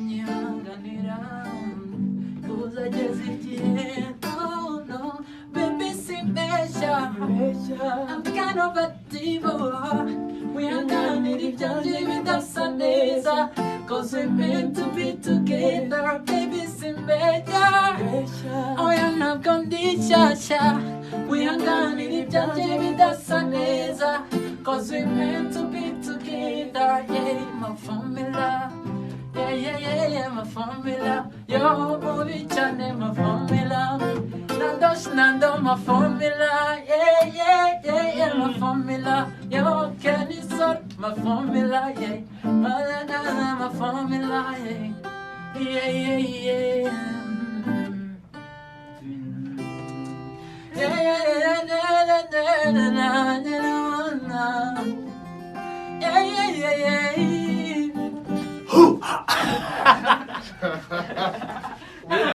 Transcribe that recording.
kunyihanganira kuzageza igihe no baby simbeshya I'm kind of a diva wihanganira ibyanjye bidasa neza cause we're meant to be together baby simbeshya oya ntabwo ndi shyashya wihanganira ibyanjye bidasa neza cause we're meant to be together yeah my formula yeah my formula yo buri cyane my formula Nando my formula yeah my formula yo Kenny sort my formula yeah my formula yeah yeah